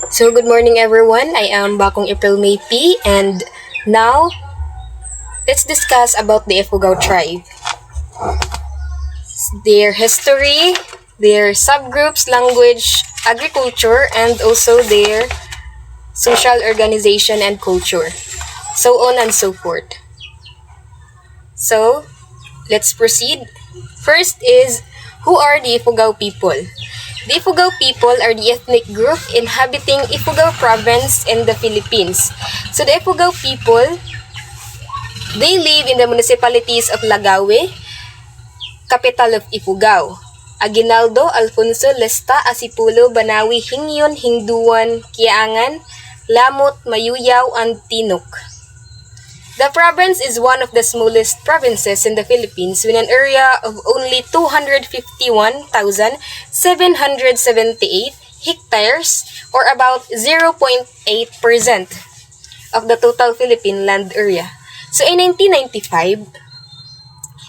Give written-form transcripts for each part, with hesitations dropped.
So good morning everyone. I am Bakong April May P and now let's discuss about the Ifugao Tribe. Their history, their subgroups, language, agriculture, and also their social organization and culture. So on and so forth. So let's proceed. First is, who are the Ifugao people? The Ifugao people are the ethnic group inhabiting Ifugao province in the Philippines. So the Ifugao people, they live in the municipalities of Lagawe, capital of Ifugao, Aguinaldo, Alfonso, Lesta, Asipulo, Banawi, Hingyon, Hingduan, Kiangan, Lamot, Mayuyaw, and Tinok. The province is one of the smallest provinces in the Philippines with an area of only 251,778 hectares or about 0.8% of the total Philippine land area. So in 1995,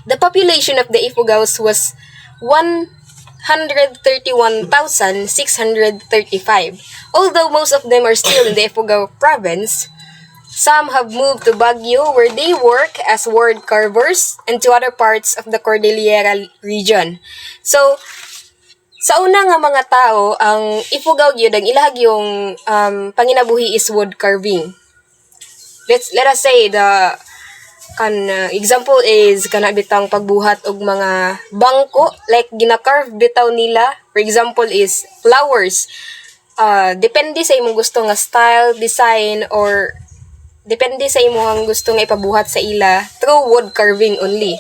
the population of the Ifugaos was 131,635. Although most of them are still in the Ifugao province, some have moved to Baguio where they work as wood carvers and to other parts of the Cordillera region. So, sa una nga mga tao, ang Ifugao gyud ang ilahag yung panginabuhi is wood carving. Let us say the example is kana bitang pagbuhat og mga bangko like gina-carve bitaw nila. For example is flowers. Depende sa imong gusto nga style, design or depende sa imong gusto nga ipabuhat sa ila through wood carving only.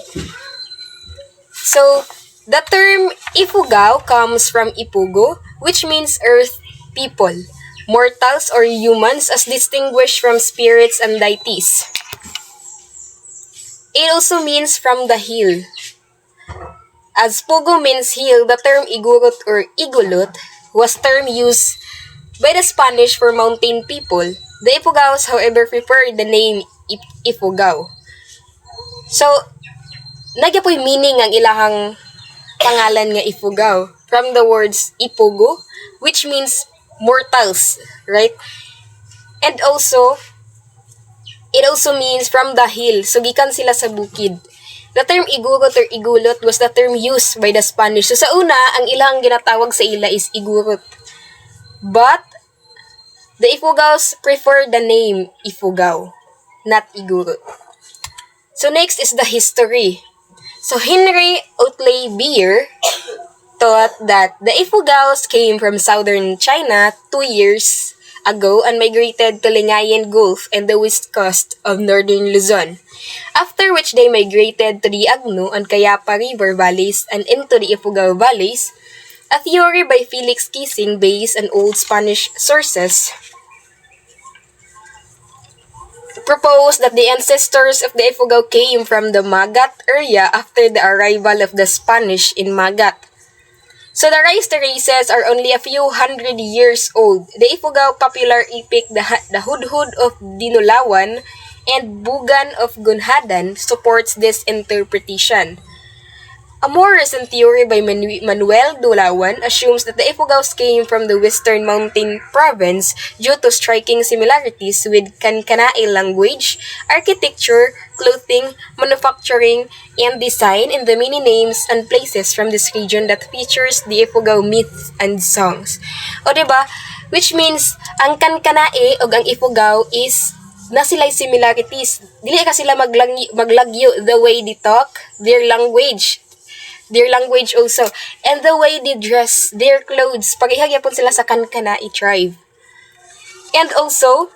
So, the term Ifugao comes from Ipugo, which means earth people, mortals or humans as distinguished from spirits and deities. It also means from the hill. As Pugo means hill, the term Igurot or Igulot was term used by the Spanish for mountain people. The Ifugaos, however, prefer the name Ifugao. So, nagyapoy meaning ang ilahang pangalan nga Ifugao from the words Ipugo, which means mortals, right? And also, it also means from the hill. So, gikan sila sa bukid. The term Igurot or Igulot was the term used by the Spanish. So, sa una, ang ilang ginatawag sa ila is Igurot. But, the Ifugaos prefer the name Ifugao, not Igurot. So next is the history. So Henry Otley Beer thought that the Ifugaos came from southern China 2 years ago and migrated to Lingayen Gulf and the west coast of northern Luzon. After which they migrated to the Agno and Cayapa River valleys and into the Ifugao valleys. A theory by Felix Kissing based on old Spanish sources proposed that the ancestors of the Ifugao came from the Magat area after the arrival of the Spanish in Magat. So the race races are only a few hundred years old. The Ifugao popular epic The Hudhud of Dinulawan and Bugan of Gunhadan supports this interpretation. A more recent theory by Manuel Dulawan assumes that the Ifugaos came from the Western Mountain Province due to striking similarities with Kankanae language, architecture, clothing, manufacturing, and design in the many names and places from this region that features the Ifugao myths and songs. O diba? Which means, ang Kankanae o ang Ifugao is na sila'y similarities. Dili ka sila maglagyo the way they talk, their language also, and the way they dress, their clothes, parehagyapon sila sa Kankanae tribe. And also,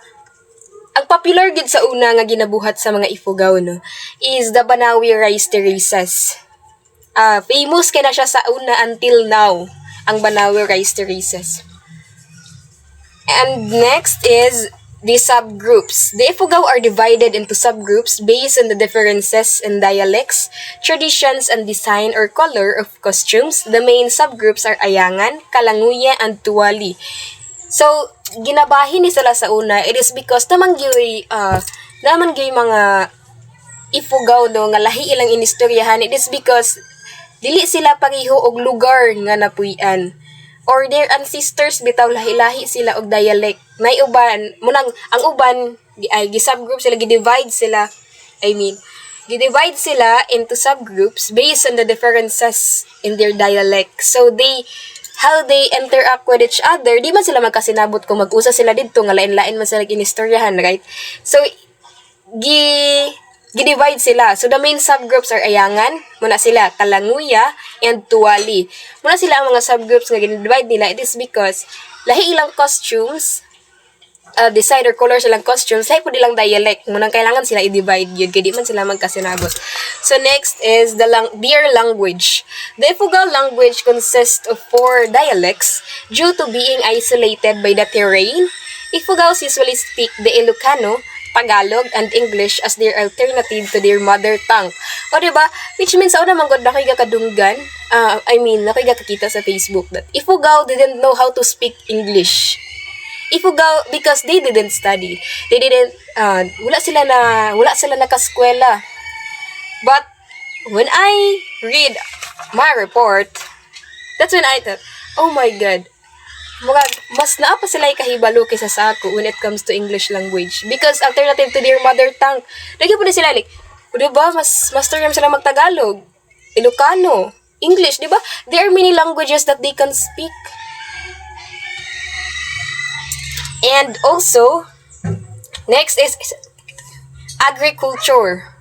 ang popular gid sa una nga ginabuhat sa mga Ifugao no, is the Banawi rice terraces. Famous kay na siya sa una until now, ang Banawi rice terraces. And next is the subgroups. The Ifugao are divided into subgroups based on the differences in dialects, traditions, and design or color of costumes. The main subgroups are Ayangan, Kalanguya, and Tuwali. So, ginabahin ni sila sa una, it is because naman mga Ifugao no, nga lahi ilang inistoryahan, it is because dili sila pareho og lugar nga napuy-an. or their ancestors bitaw lahi-lahi sila og dialect. May uban, munang ang uban ay gi-subgroup sila, gi-divide sila. Gi-divide sila into subgroups based on the differences in their dialect. So how they interact with each other, di man sila magkasinabot kung mag-usa sila didto nga lain-lain man sila ginistoryahan, right? So gi-divide sila. So the main subgroups are Ayangan, muna sila Kalanguya and Tuwali. Muna sila ang mga subgroups nga gi-divide nila. It is because lahi ilang costumes, decide or colors silang costumes, lahi po nilang dialect. Munang kailangan sila i-divide yun, kaya di man sila magkasinabot. So next is their language. The Ifugao language consists of 4 dialects due to being isolated by the terrain. Ifugaos usually speak the Ilocano, Tagalog, and English as their alternative to their mother tongue. O diba? Which means, naman god na kayo kadunggan, na kayo kakita sa Facebook that Ifugao didn't know how to speak English. Ifugao, because they didn't study. They didn't, wala sila nakaskwela. But, when I read my report, that's when I thought, oh my God, mas naa pa sila kahibalo kaysa sa ako when it comes to English language. Because alternative to their mother tongue, lagi po na sila like, diba, mas master naman sila mag-Tagalog, Ilocano, English, diba? There are many languages that they can speak. And also, next is agriculture.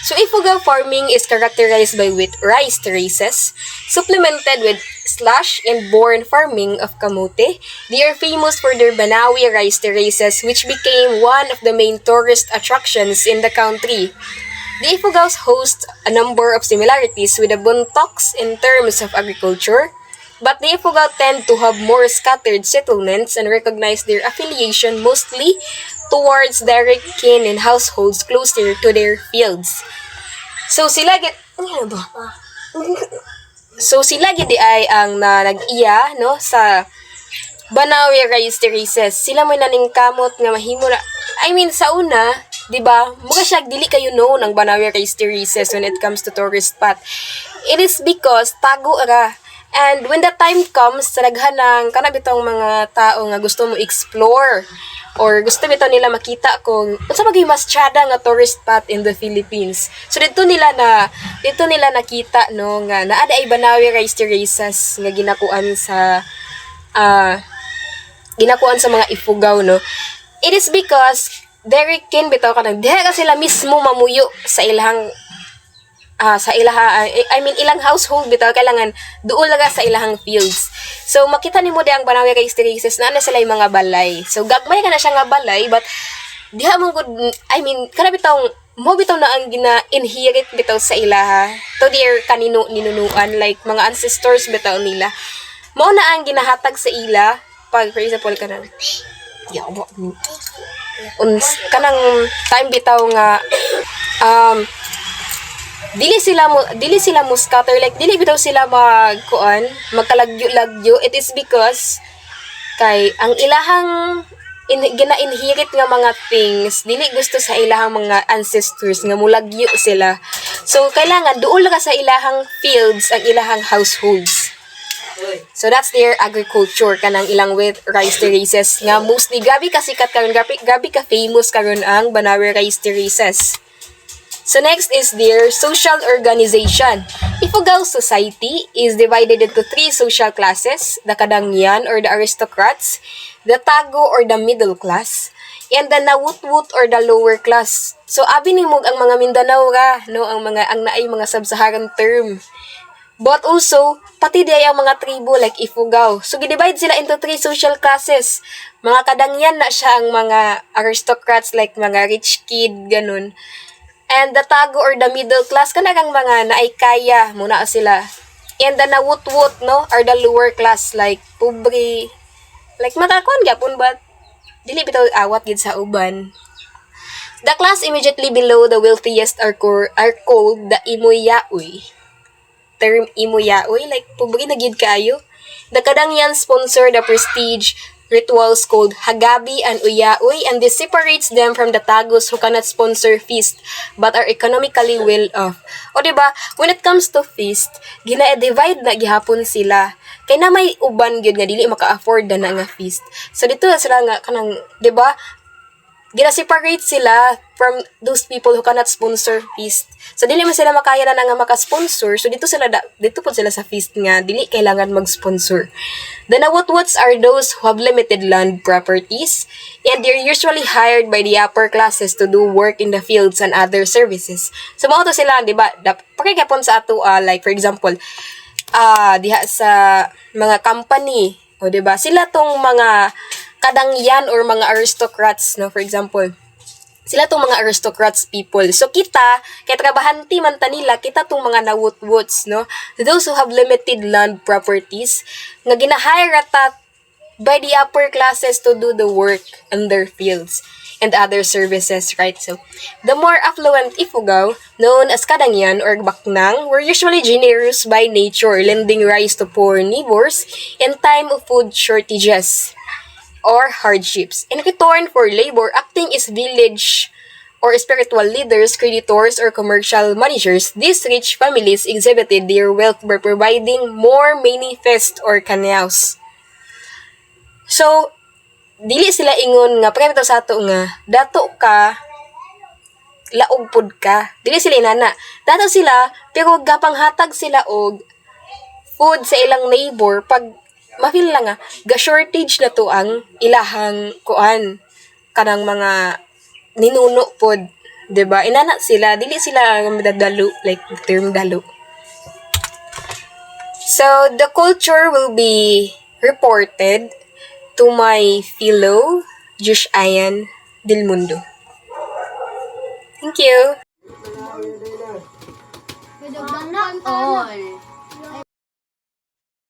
So, Ifugao farming is characterized by rice terraces, supplemented with slash and born farming of kamote. They are famous for their Banawi rice terraces, which became one of the main tourist attractions in the country. The Ifugaos host a number of similarities with the Buntoks in terms of agriculture, but the Ifugao tend to have more scattered settlements and recognize their affiliation mostly towards direct kin and households closer to their fields. So sila gid ay ang nag-iya no sa Banawi rice terraces. Sila may naningkamot nga mahimo na, sa una, di ba? Muga siya dili kayo know ng Banawi rice terraces when it comes to tourist spot. It is because tago ra. And when the time comes, talaghan ng kanabitong mga tao nga gusto mo explore or gusto bitaw nila makita kung unsa magay mas tiyada nga tourist spot in the Philippines. So dito nila nakita no nga naa ay Banawi rice terraces nga ginakuan sa mga Ifugao no. It is because Derek kin bitaw kanang diha ka sila mismo mamuyo sa ilang ilang household bitaw kailangan duol laga sa ilahang fields. So makita nimo di ang Banawi rice terraces na sila yung mga balay. So gagmay ka na siya nga balay but diha man gud kana bitaw mo bitaw na ang gina-inherit bitaw sa ilaha to their ninunuan like mga ancestors bitaw nila. Mao na ang ginahatag sa ila pag for example kanang time bitaw nga dili sila mo scatter like dili bitaw sila magkalagyo-lagyo. It is because kay ang ilahang gina-inherit nga mga things dili gusto sa ilahang mga ancestors nga mulagyo sila. So kailangan duol ka sa ilahang fields ang ilahang households. So that's their agriculture kanang ilang with rice terraces nga mostly gabi ka sikat karon, gabi ka famous karon ang Banawi rice terraces. So next is their social organization. Ifugao society is divided into 3 social classes: the Kadangyan or the aristocrats, the Tago or the middle class, and the Nawutwut or the lower class. So abi nimo ang mga Mindanao ra no ang naay mga sub-Saharan term. But also pati diay ang mga tribo like Ifugao. So gidivide sila into 3 social classes. Mga Kadangyan na siya ang mga aristocrats like mga rich kid ganun. And the Tago or the middle class kanagang mga naikaya muna sila. And the Nawutwut no are the lower class like pobre, like matakon gyapon but dili bitaw awat gid sa uban. The class immediately below the wealthiest are called the Imuyaoy. Term Imuyaoy like pobre na gid kaayo. The Kadangyan sponsor the prestige rituals called Hagabi and Uyaoy, and this separates them from the Tagus who cannot sponsor feast but are economically well off. O diba, when it comes to feast, gina-divide na gihapon sila. Kay na may uban gyud nga dili maka-afford na nga feast. So dito sila nga kanang, diba, gina-separate sila from those people who cannot sponsor feast. So dili man sila makaya na nga maka-sponsor. So dito po sila sa feast nga dili kailangan mag-sponsor. The nawutwuts are those who have limited land properties and they're usually hired by the upper classes to do work in the fields and other services. So mao to sila, di ba? Pakikapon sa ato like for example, diha sa mga company, o di ba? Sila tong mga kadangyan or mga aristocrats, no, for example, sila tong mga aristocrats people. So kita, kay trabahanti man ta nila, kita tong mga nawutwuts, no, those who have limited land properties nga ginahire ata by the upper classes to do the work in their fields and other services, right? So the more affluent Ifugao, known as kadangyan or baknang, were usually generous by nature, lending rice to poor neighbors in time of food shortages or hardships. In return for labor, acting as village or spiritual leaders, creditors, or commercial managers, these rich families exhibited their wealth by providing more manifest or kanyaws. So, dili sila ingon nga premto sa ato nga dato ka laog pud ka. Dili sila inana. Dato sila pero gapanghatag sila og food sa ilang neighbor pag mafeel lang ga-shortage na to ang ilahang kuan kanang mga ninuno pod, 'di ba? Inana sila, dili sila madadalo like the term dalo. So the culture will be reported to my fellow Josh Ayan Del Mundo. Thank you.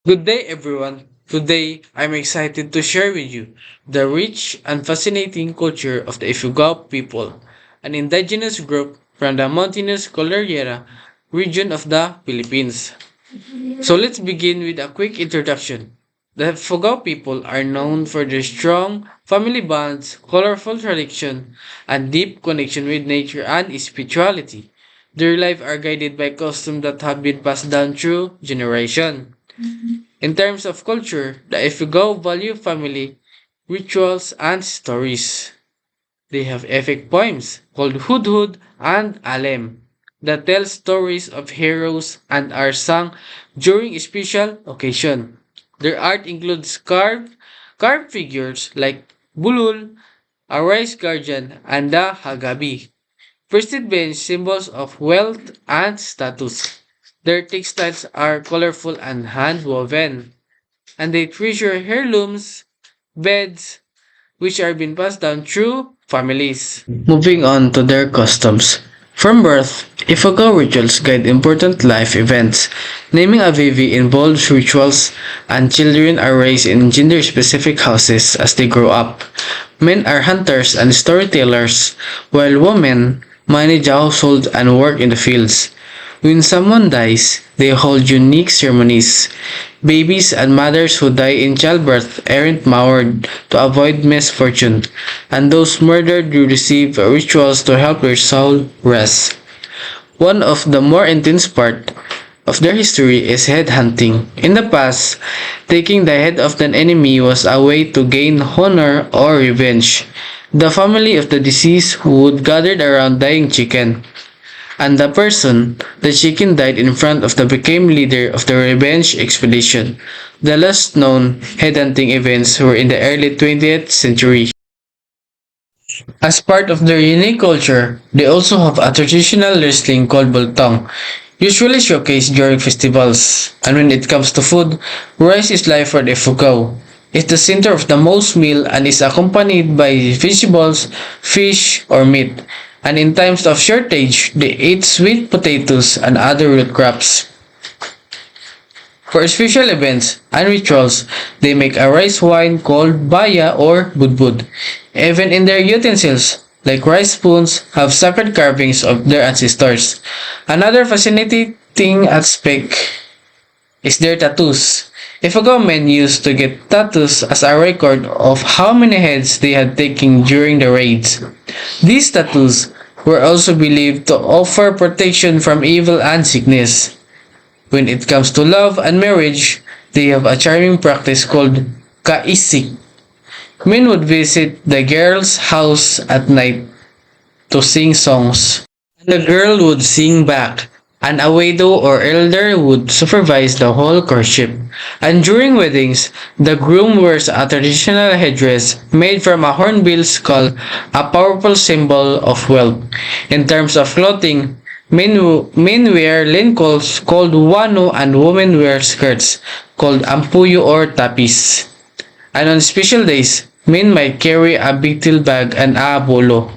Good day, everyone. Today, I'm excited to share with you the rich and fascinating culture of the Ifugao people, an indigenous group from the mountainous Cordillera region of the Philippines. So let's begin with a quick introduction. The Ifugao people are known for their strong family bonds, colorful tradition, and deep connection with nature and spirituality. Their lives are guided by customs that have been passed down through generation. In terms of culture, the Ifugao value family, rituals, and stories. They have epic poems called Hudhud and Alem that tell stories of heroes and are sung during special occasion. Their art includes carved figures like Bulul, a rice guardian, and the Hagabi. Priesthood bench symbols of wealth and status. Their textiles are colorful and hand-woven, and they treasure heirlooms, beds, which are being passed down through families. Moving on to their customs. From birth, Ifugao rituals guide important life events. Naming a baby involves rituals, and children are raised in gender-specific houses as they grow up. Men are hunters and storytellers, while women manage a household and work in the fields. When someone dies, they hold unique ceremonies. Babies and mothers who die in childbirth aren't marred to avoid misfortune, and those murdered will receive rituals to help their soul rest. One of the more intense part of their history is head hunting. In the past, taking the head of an enemy was a way to gain honor or revenge. The family of the deceased would gather around dying chicken, and the chicken died in front of became leader of the revenge expedition. The last known headhunting events were in the early 20th century. As part of their unique culture, they also have a traditional wrestling called bultong, usually showcased during festivals. And when it comes to food, rice is life for the Ifugao. It's the center of the most meal and is accompanied by vegetables, fish, or meat. And in times of shortage, they eat sweet potatoes and other root crops. For special events and rituals, they make a rice wine called baya or budbud. Even in their utensils, like rice spoons, have sacred carvings of their ancestors. Another fascinating aspect is their tattoos. Ifugao men used to get tattoos as a record of how many heads they had taken during the raids. These tattoos were also believed to offer protection from evil and sickness. When it comes to love and marriage, they have a charming practice called kaisik. Men would visit the girl's house at night to sing songs. The girl would sing back, and a widow or elder would supervise the whole courtship. And during weddings, the groom wears a traditional headdress made from a hornbill skull, a powerful symbol of wealth. In terms of clothing, men wear lincols called wano and women wear skirts called ampuyo or tapis. And on special days, men might carry a betel bag and a bolo.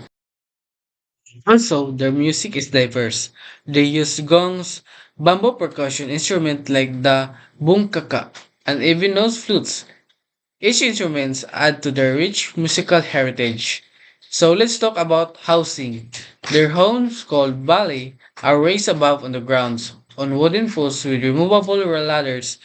Also, their music is diverse. They use gongs, bamboo percussion instruments like the bungkaka, and even nose flutes. Each instruments add to their rich musical heritage. So let's talk about housing. Their homes, called ballet, are raised above on the grounds, on wooden posts with removable ladders.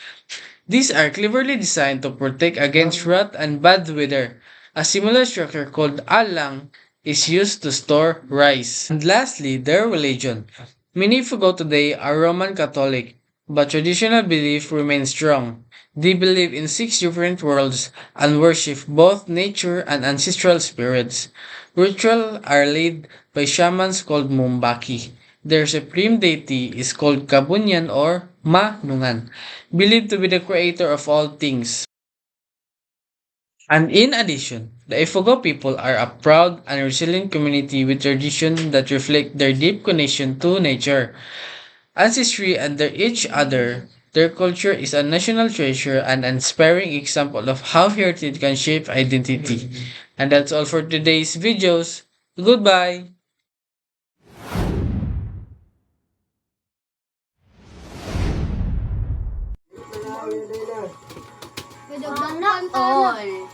These are cleverly designed to protect against rot and bad weather. A similar structure called alang is used to store rice. And lastly, their religion. Many Ifugao today are Roman Catholic, but traditional belief remains strong. They believe in six different worlds and worship both nature and ancestral spirits. Rituals are led by shamans called Mumbaki. Their supreme deity is called Kabunyan or Manungan, believed to be the creator of all things. And in addition, the Ifugao people are a proud and resilient community with traditions that reflect their deep connection to nature, ancestry, and each other. Their culture is a national treasure and an inspiring example of how heritage can shape identity. And that's all for today's videos. Goodbye! Sana all.